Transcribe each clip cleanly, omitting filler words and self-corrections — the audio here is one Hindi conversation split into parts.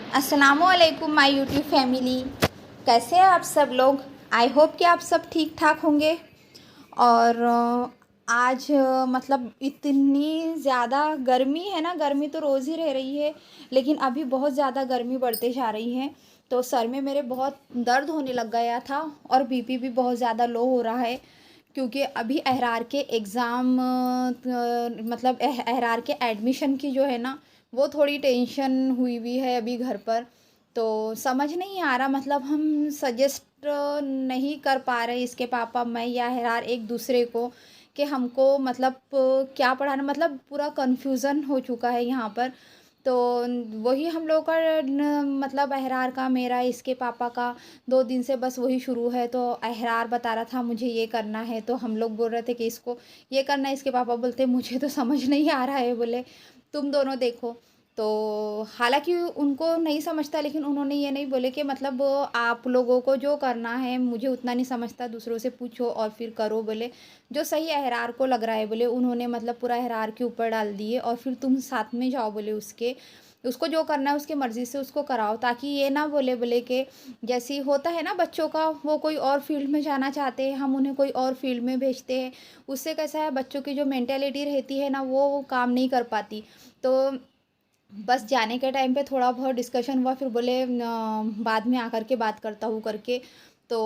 अस्सलामुअलैकुम माय यूट्यूब फैमिली। कैसे हैं आप सब लोग। आई होप कि आप सब ठीक ठाक होंगे। और आज मतलब इतनी ज़्यादा गर्मी है ना, गर्मी तो रोज़ ही रह रही है, लेकिन अभी बहुत ज़्यादा गर्मी बढ़ते जा रही है। तो सर में मेरे बहुत दर्द होने लग गया था और बीपी भी बहुत ज़्यादा लो हो रहा है, क्योंकि अभी अहरार के एग्ज़ाम मतलब अहरार के एडमिशन की जो है ना, वो थोड़ी टेंशन हुई हुई है अभी घर पर। तो समझ नहीं आ रहा, मतलब हम सजेस्ट नहीं कर पा रहे इसके पापा, मैं या अहरार, एक दूसरे को कि हमको मतलब क्या पढ़ाना, मतलब पूरा कन्फ्यूज़न हो चुका है यहाँ पर। तो वही हम लोग का मतलब अहरार का, मेरा, इसके पापा का 2 दिन से बस वही शुरू है। तो अहरार बता रहा था मुझे ये करना है, तो हम लोग बोल रहे थे कि इसको ये करना है। इसके पापा बोलते मुझे तो समझ नहीं आ रहा है, बोले तुम दोनों देखो। तो हालांकि उनको नहीं समझता, लेकिन उन्होंने ये नहीं बोले कि मतलब आप लोगों को जो करना है, मुझे उतना नहीं समझता, दूसरों से पूछो और फिर करो, बोले जो सही अहरार को लग रहा है, बोले उन्होंने मतलब पूरा अहरार के ऊपर डाल दिए और फिर तुम साथ में जाओ, बोले उसके उसको जो करना है उसकी मर्ज़ी से उसको कराओ, ताकि ये ना बोले बोले कि जैसे होता है ना बच्चों का, वो कोई और फील्ड में जाना चाहते हैं, हम उन्हें कोई और फील्ड में भेजते हैं। उससे कैसा है, बच्चों की जो मेंटेलिटी रहती है ना, वो काम नहीं कर पाती। तो बस जाने के टाइम पे थोड़ा बहुत डिस्कशन हुआ, फिर बोले बाद में आकर के बात करता हूँ करके। तो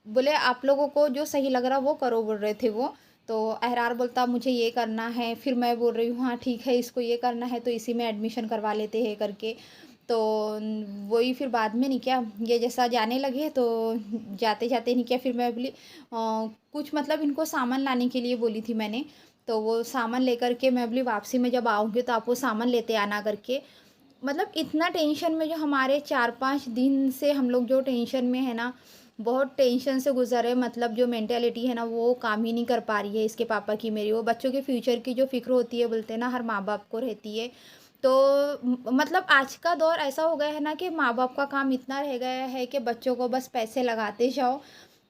बोले आप लोगों को जो सही लग रहा वो करो, बोल रहे थे वो। तो अहरार बोलता मुझे ये करना है, फिर मैं बोल रही हूँ हाँ ठीक है, इसको ये करना है तो इसी में एडमिशन करवा लेते हैं करके। तो वही फिर बाद में नहीं क्या, ये जैसा जाने लगे तो जाते जाते नहीं क्या, फिर मैं बोली कुछ मतलब इनको सामान लाने के लिए बोली थी मैंने। तो वो सामान लेकर के मैं बोली वापसी में जब आऊँगी तो आप वो सामान लेते आना करके। मतलब इतना टेंशन में जो हमारे 4-5 दिन से हम लोग जो टेंशन में है ना, बहुत टेंशन से गुजर है। मतलब जो मेंटेलिटी है ना, वो काम ही नहीं कर पा रही है इसके पापा की, मेरी। वो बच्चों के फ्यूचर की जो फिक्र होती है, बोलते हैं ना, हर माँ बाप को रहती है। तो मतलब आज का दौर ऐसा हो गया है ना कि माँ बाप का काम इतना रह गया है कि बच्चों को बस पैसे लगाते जाओ।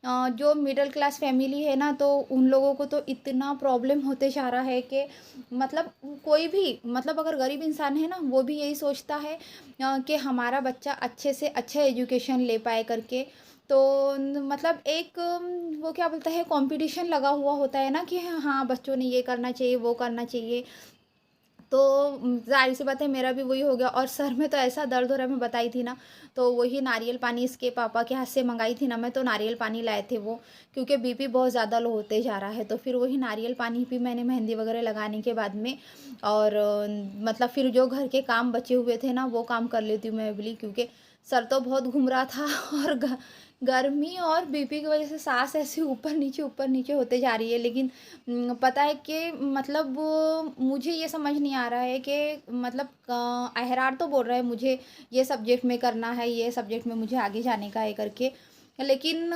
जो मिडिल क्लास फैमिली है ना, तो उन लोगों को तो इतना प्रॉब्लम होते जा रहा है कि मतलब कोई भी, मतलब अगर गरीब इंसान है ना, वो भी यही सोचता है कि हमारा बच्चा अच्छे से अच्छा एजुकेशन ले पाए करके। तो मतलब एक वो क्या बोलता है, कंपटीशन लगा हुआ होता है ना कि हाँ बच्चों ने ये करना चाहिए, वो करना चाहिए। तो ज़ाहिर सी बात है, मेरा भी वही हो गया और सर में तो ऐसा दर्द हो रहा है, मैं बताई थी ना। तो वही नारियल पानी इसके पापा के हाथ से मंगाई थी ना मैं, तो नारियल पानी लाए थे वो, क्योंकि बीपी बहुत ज़्यादा लो होते जा रहा है। तो फिर वही नारियल पानी पी मैंने मेहंदी वगैरह लगाने के बाद में। और मतलब फिर जो घर के काम बचे हुए थे ना, वो काम कर लेती हूँ मैं बोली, क्योंकि सर तो बहुत घूम रहा था और गर्मी और बीपी की वजह से सांस ऐसे ऊपर नीचे होते जा रही है। लेकिन पता है कि मतलब मुझे ये समझ नहीं आ रहा है कि मतलब अहरार तो बोल रहा है मुझे ये सब्जेक्ट में करना है, ये सब्जेक्ट में मुझे आगे जाने का है करके। लेकिन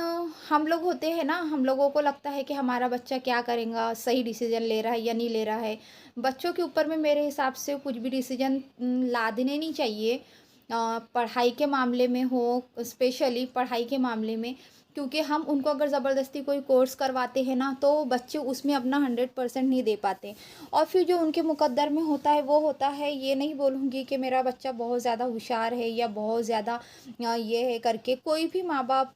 हम लोग होते हैं ना, हम लोगों को लगता है कि हमारा बच्चा क्या करेगा, सही डिसीजन ले रहा है या नहीं ले रहा है। बच्चों के ऊपर में मेरे हिसाब से कुछ भी डिसीजन लादने नहीं चाहिए। पढ़ाई के मामले में हो, स्पेशली पढ़ाई के मामले में, क्योंकि हम उनको अगर ज़बरदस्ती कोई कोर्स करवाते हैं ना, तो बच्चे उसमें अपना 100% नहीं दे पाते। और फिर जो उनके मुकद्दर में होता है वो होता है। ये नहीं बोलूँगी कि मेरा बच्चा बहुत ज़्यादा होशियार है या बहुत ज़्यादा ये है करके, कोई भी माँ बाप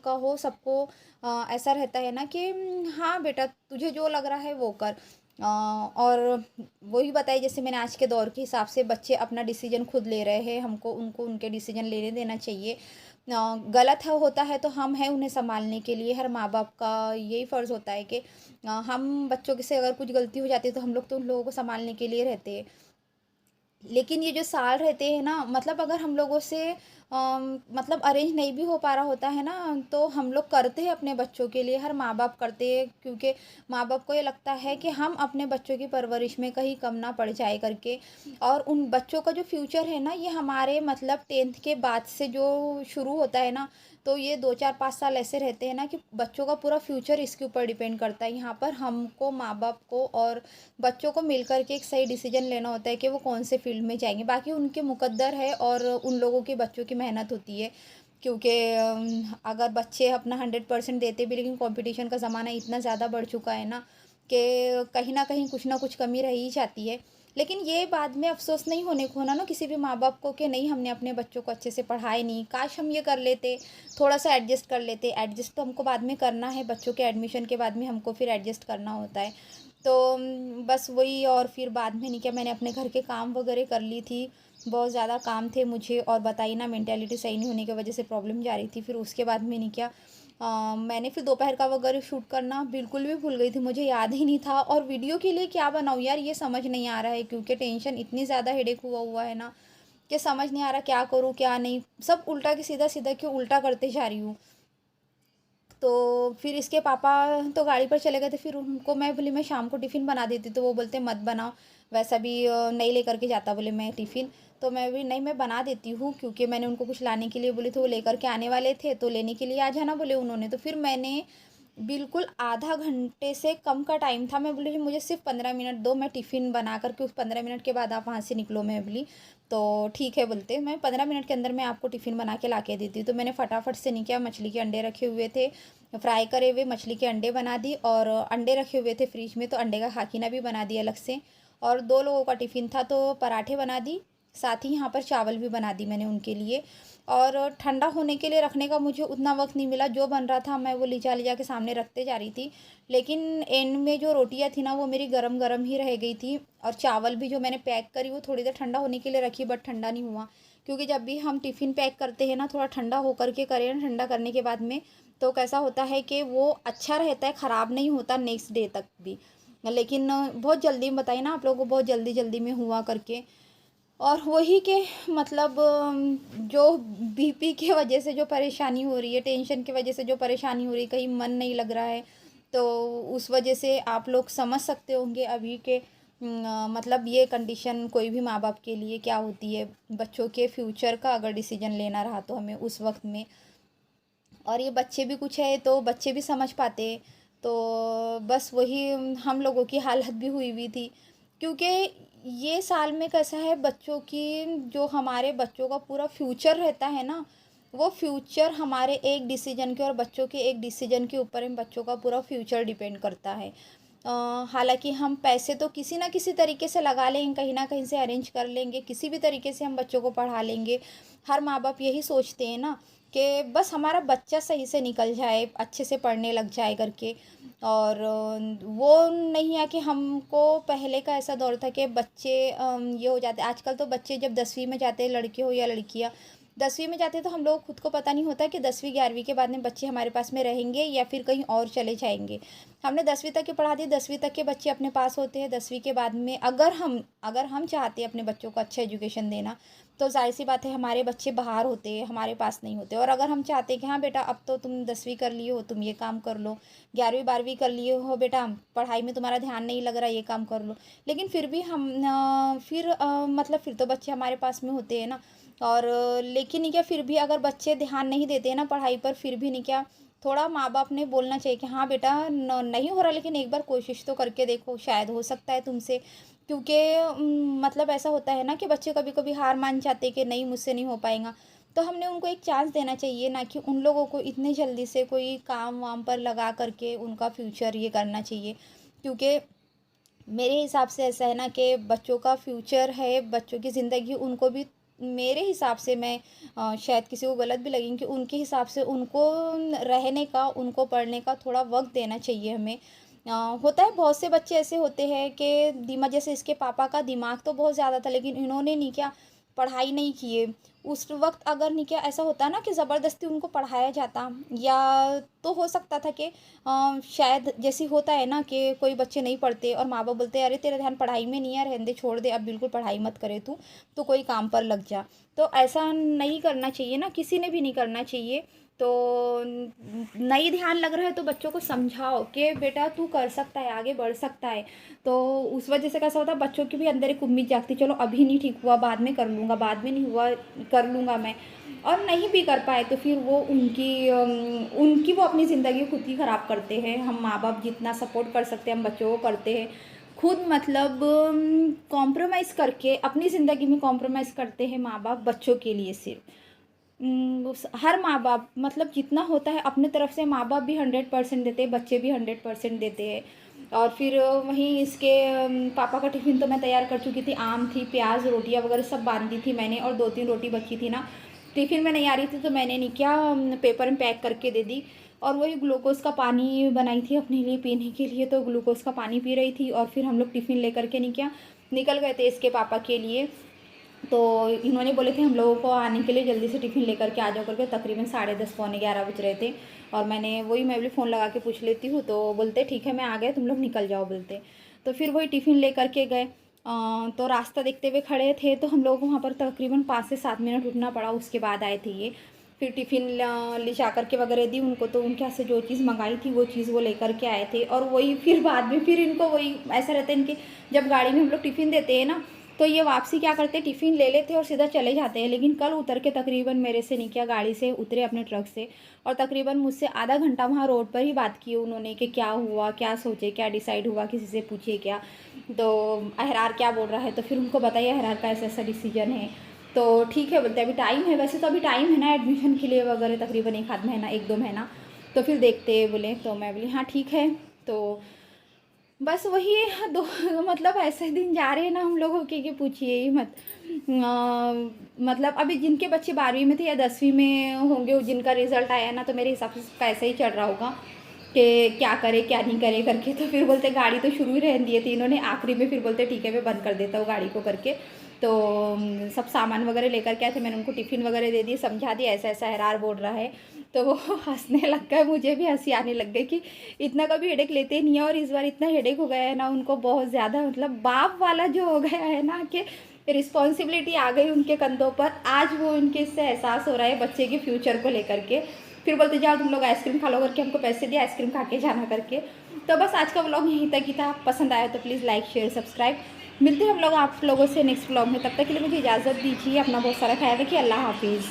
का हो, सबको ऐसा रहता है ना कि हाँ बेटा तुझे जो लग रहा है वो कर। और वही बताइए, जैसे मैंने आज के दौर के हिसाब से बच्चे अपना डिसीजन खुद ले रहे हैं, हमको उनको उनके डिसीजन लेने देना चाहिए। गलत है होता है तो हम हैं उन्हें संभालने के लिए। हर माँ बाप का यही फ़र्ज़ होता है कि हम बच्चों के से अगर कुछ गलती हो जाती है तो हम लोग तो उन लोगों को संभालने के लिए रहते हैं। लेकिन ये जो साल रहते हैं ना, मतलब अगर हम लोगों से मतलब अरेंज नहीं भी हो पा रहा होता है ना, तो हम लोग करते हैं अपने बच्चों के लिए, हर माँ बाप करते हैं, क्योंकि माँ बाप को ये लगता है कि हम अपने बच्चों की परवरिश में कहीं कम ना पड़ जाए करके। और उन बच्चों का जो फ्यूचर है ना, ये हमारे मतलब 10th के बाद से जो शुरू होता है ना, तो ये 2-4-5 साल ऐसे रहते हैं ना कि बच्चों का पूरा फ्यूचर इसके ऊपर डिपेंड करता है। यहाँ पर हमको, माँ बाप को और बच्चों को मिलकर के एक सही डिसीजन लेना होता है कि वो कौन से फील्ड में जाएंगे। बाकी उनके मुकद्दर है और उन लोगों की, बच्चों की मेहनत होती है। क्योंकि अगर बच्चे अपना 100% देते भी, लेकिन कंपटीशन का ज़माना इतना ज़्यादा बढ़ चुका है ना कि कहीं ना कहीं कुछ ना कुछ कमी रह ही जाती है। लेकिन ये बाद में अफ़सोस नहीं होने को ना किसी भी माँ बाप को कि नहीं हमने अपने बच्चों को अच्छे से पढ़ाए नहीं, काश हम ये कर लेते, थोड़ा-सा एडजस्ट कर लेते। एडजस्ट तो हमको बाद में करना है, बच्चों के एडमिशन के बाद में हमको फिर एडजस्ट करना होता है। तो बस वही, और फिर बाद में नहीं क्या, मैंने अपने घर के काम वगैरह कर ली थी। बहुत ज़्यादा काम थे मुझे, और बताइए ना मेंटालिटी सही नहीं होने की वजह से प्रॉब्लम जा रही थी। फिर उसके बाद में नहीं क्या, मैंने फिर दोपहर का वगैरह शूट करना बिल्कुल भी भूल गई थी, मुझे याद ही नहीं था। और वीडियो के लिए क्या बनाऊँ यार, ये समझ नहीं आ रहा है, क्योंकि टेंशन इतनी ज़्यादा हेडेक हुआ हुआ है ना कि समझ नहीं आ रहा क्या करूँ क्या नहीं, सब उल्टा के सीधा सीधा क्यों उल्टा करते जा रही हूँ। तो फिर इसके पापा तो गाड़ी पर चले गए थे, फिर उनको मैं बोली मैं शाम को टिफ़िन बना देती, तो वो बोलते मत बनाओ, वैसा भी नहीं लेकर के जाता बोले मैं टिफ़िन। तो मैं भी नहीं, मैं बना देती हूँ, क्योंकि मैंने उनको कुछ लाने के लिए बोले थे, वो लेकर के आने वाले थे, तो लेने के लिए आ जाना बोले उन्होंने। तो फिर मैंने बिल्कुल आधा घंटे से कम का टाइम था, मैं बोली मुझे सिर्फ 15 मिनट दो, मैं टिफ़िन बना करके उस 15 मिनट के बाद आप वहाँ से निकलो। मैं बोली तो ठीक है, बोलते मैं 15 मिनट के अंदर मैं आपको टिफ़िन बना के ला के देती हूँ। तो मैंने फटाफट से नहीं किया, मछली के अंडे रखे हुए थे, फ्राई करे हुए मछली के अंडे बना दी, और अंडे रखे हुए थे फ्रिज में, तो अंडे का खाकीना भी बना दिया अलग से। और 2 लोगों का टिफ़िन था, तो पराठे बना दी, साथ ही यहाँ पर चावल भी बना दी मैंने उनके लिए। और ठंडा होने के लिए रखने का मुझे उतना वक्त नहीं मिला, जो बन रहा था मैं वो ले जा के सामने रखते जा रही थी। लेकिन एंड में जो रोटियां थी ना वो मेरी गरम गरम ही रह गई थी, और चावल भी जो मैंने पैक करी वो थोड़ी देर ठंडा होने के लिए रखी, बट ठंडा नहीं हुआ। क्योंकि जब भी हम टिफ़िन पैक करते हैं ना, थोड़ा ठंडा होकर के करें ना, ठंडा करने के बाद में तो कैसा होता है कि वो अच्छा रहता है, ख़राब नहीं होता नेक्स्ट डे तक भी। लेकिन बहुत जल्दी में बताइए ना आप लोगों को, बहुत जल्दी जल्दी में हुआ करके। और वही के मतलब जो बीपी की वजह से जो परेशानी हो रही है, टेंशन की वजह से जो परेशानी हो रही है, कहीं मन नहीं लग रहा है, तो उस वजह से आप लोग समझ सकते होंगे अभी के मतलब ये कंडीशन कोई भी माँ बाप के लिए क्या होती है। बच्चों के फ्यूचर का अगर डिसीजन लेना रहा तो हमें उस वक्त में, और ये बच्चे भी कुछ है तो बच्चे भी समझ पाते। तो बस वही हम लोगों की हालत भी हुई थी, क्योंकि ये साल में कैसा है, बच्चों की जो हमारे बच्चों का पूरा फ्यूचर रहता है ना, वो फ्यूचर हमारे एक डिसीजन के और बच्चों के एक डिसीजन के ऊपर इन बच्चों का पूरा फ्यूचर डिपेंड करता है। हालांकि हम पैसे तो किसी ना किसी तरीके से लगा लेंगे, कहीं ना कहीं से अरेंज कर लेंगे, किसी भी तरीके से हम बच्चों को पढ़ा लेंगे। हर माँ बाप यही सोचते हैं ना कि बस हमारा बच्चा सही से निकल जाए, अच्छे से पढ़ने लग जाए करके। और वो नहीं है कि हमको पहले का ऐसा दौर था कि बच्चे ये हो जाते, आजकल तो बच्चे जब 10वीं में जाते हैं, लड़के हो या लड़कियां, 10वीं में जाते हैं तो हम लोग खुद को पता नहीं होता कि 10वीं 11वीं के बाद में बच्चे हमारे पास में रहेंगे या फिर कहीं और चले जाएंगे। हमने 10वीं तक की पढ़ा दी, 10वीं तक के बच्चे अपने पास होते हैं। 10वीं के बाद में अगर हम चाहते हैं अपने बच्चों को अच्छा एजुकेशन देना, तो जाहिर सी बात है हमारे बच्चे बाहर होते हैं, हमारे पास नहीं होते। और अगर हम चाहते हैं कि हाँ बेटा अब तो तुम 10वीं कर लिए हो, तुम ये काम कर लो, 11वीं 12वीं कर लिए हो बेटा, पढ़ाई में तुम्हारा ध्यान नहीं लग रहा, ये काम कर लो, लेकिन फिर भी हम मतलब फिर तो बच्चे हमारे पास में होते हैं ना। और लेकिन नहीं क्या, फिर भी अगर बच्चे ध्यान नहीं देते हैं ना पढ़ाई पर, फिर भी नहीं क्या, थोड़ा माँ बाप ने बोलना चाहिए कि हाँ बेटा नहीं हो रहा, लेकिन एक बार कोशिश तो करके देखो, शायद हो सकता है तुमसे। क्योंकि मतलब ऐसा होता है ना कि बच्चे कभी कभी हार मान जाते कि नहीं मुझसे नहीं हो पाएगा। तो हमने उनको एक चांस देना चाहिए, ना कि उन लोगों को इतने जल्दी से कोई काम वाम पर लगा करके उनका फ्यूचर ये करना चाहिए। क्योंकि मेरे हिसाब से ऐसा है ना कि बच्चों का फ्यूचर है, बच्चों की ज़िंदगी उनको भी, मेरे हिसाब से मैं शायद किसी को गलत भी लगेंगे, कि उनके हिसाब से उनको रहने का, उनको पढ़ने का थोड़ा वक्त देना चाहिए हमें। होता है बहुत से बच्चे ऐसे होते हैं कि दिमाग, जैसे इसके पापा का दिमाग तो बहुत ज़्यादा था, लेकिन इन्होंने नहीं क्या, पढ़ाई नहीं किए। उस वक्त अगर नहीं क्या, ऐसा होता ना कि ज़बरदस्ती उनको पढ़ाया जाता, या तो हो सकता था कि शायद जैसे होता है ना कि कोई बच्चे नहीं पढ़ते और माँ बाप बोलते हैं अरे तेरा ध्यान पढ़ाई में नहीं है, रहने दे, छोड़ दे, अब बिल्कुल पढ़ाई मत करे तू, तो कोई काम पर लग जा। तो ऐसा नहीं करना चाहिए ना, किसी ने भी नहीं करना चाहिए। तो नहीं ध्यान लग रहा है तो बच्चों को समझाओ कि बेटा तू कर सकता है, आगे बढ़ सकता है। तो उस वजह से कैसा होता है, बच्चों की भी अंदर एक उम्मीद जागती, चलो अभी नहीं ठीक हुआ, बाद में कर लूँगा, बाद में नहीं हुआ कर लूँगा मैं। और नहीं भी कर पाए तो फिर वो उनकी वो अपनी ज़िंदगी खुद ही ख़राब करते हैं। हम माँ बाप जितना सपोर्ट कर सकते हैं हम बच्चों को करते हैं, खुद मतलब कॉम्प्रोमाइज़ करके अपनी ज़िंदगी में कॉम्प्रोमाइज़ करते हैं माँ बाप बच्चों के लिए सिर्फ। हर माँ बाप मतलब जितना होता है अपने तरफ से माँ बाप भी 100% देते हैं, बच्चे भी 100% देते हैं। और फिर वहीं इसके पापा का टिफ़िन तो मैं तैयार कर चुकी थी, आम थी, प्याज, रोटियाँ वगैरह सब बांध दी थी मैंने, और 2-3 रोटी बची थी ना, टिफ़िन में नहीं आ रही थी तो मैंने नहीं किया, पेपर में पैक करके दे दी। और वही ग्लूकोज़ का पानी बनाई थी अपने लिए पीने के लिए, तो ग्लूकोज़ का पानी पी रही थी। और फिर हम लोग टिफ़िन लेकर के नहीं किया, निकल गए थे इसके पापा के लिए। तो इन्होंने बोले थे हम लोगों को आने के लिए जल्दी से टिफ़िन लेकर के आ जाओ करके, तकरीबन 10:30 पौने 11 बज रहे थे। और मैं बोली फ़ोन लगा के पूछ लेती हूँ, तो बोलते ठीक है मैं आ गए, तुम लोग निकल जाओ बोलते। तो फिर वही टिफ़िन लेकर के गए। तो रास्ता देखते हुए खड़े थे, तो हम लोगों को वहाँ पर तकरीबन 5 से 7 मिनट रुकना पड़ा, उसके बाद आए थे ये। फिर टिफ़िन ले जा कर के वगैरह दी उनको, तो उनके यहाँ से जो चीज़ मंगाई थी वो चीज़ वो लेकर के आए थे। और वही फिर बाद में फिर इनको वही ऐसा रहता है इनके, जब गाड़ी में हम लोग टिफ़िन देते हैं ना, तो ये वापसी क्या करते हैं, टिफ़िन ले लेते हैं और सीधा चले जाते हैं। लेकिन कल उतर के तकरीबन मेरे से नहीं किया, गाड़ी से उतरे अपने ट्रक से, और तकरीबन मुझसे आधा घंटा वहाँ रोड पर ही बात की उन्होंने कि क्या हुआ, क्या सोचे, क्या डिसाइड हुआ, किसी से पूछे क्या। तो अहरार क्या बोल रहा है, तो फिर उनको बताइए अहरार का ऐसा ऐसा डिसीजन है। तो ठीक है बोलते, अभी टाइम है, वैसे तो अभी टाइम है ना एडमिशन के लिए वगैरह, तकरीबन 1 आध महीना, 1-2 महीना, तो फिर देखते बोले। तो मैं बोली हाँ ठीक है। तो बस वही दो मतलब ऐसे दिन जा रहे हैं ना हम लोगों के कि पूछिए ही मत। मतलब अभी जिनके बच्चे 12वीं में थे या 10वीं में होंगे, जिनका रिज़ल्ट आया ना, तो मेरे हिसाब से ऐसे ही चल रहा होगा कि क्या करे क्या नहीं करे करके। तो फिर बोलते गाड़ी तो शुरू ही रहने दिए थे इन्होंने, आखिरी में फिर बोलते ठीक है मैं बंद कर देता हूँ गाड़ी को करके। तो सब सामान वगैरह लेकर के आए थे, मैंने उनको टिफ़िन वगैरह दे दिए, समझा दिया ऐसा ऐसा अहरार बोल रहा है। तो वो हंसने लग गए, मुझे भी हंसी आने लग गई कि इतना कभी हेडेक लेते नहीं है, और इस बार इतना हेडेक हो गया है ना उनको बहुत ज़्यादा, मतलब बाप वाला जो हो गया है ना कि रिस्पॉन्सिबिलिटी आ गई उनके कंधों पर। आज वो उनके इससे एहसास हो रहा है बच्चे के फ्यूचर को लेकर के। फिर बोलते जाओ तुम लोग आइसक्रीम खा लो करके, हमको पैसे दिए आइसक्रीम खा के जाना करके। तो बस आज का व्लॉग यहीं तक ही था, पसंद आया तो प्लीज़ लाइक शेयर सब्सक्राइब। मिलते हैं हम लोग आप लोगों से नेक्स्ट व्लॉग में, तब तक के लिए मुझे इजाज़त दीजिए, अपना बहुत सारा ख्याल रखिए, अल्लाह हाफिज़।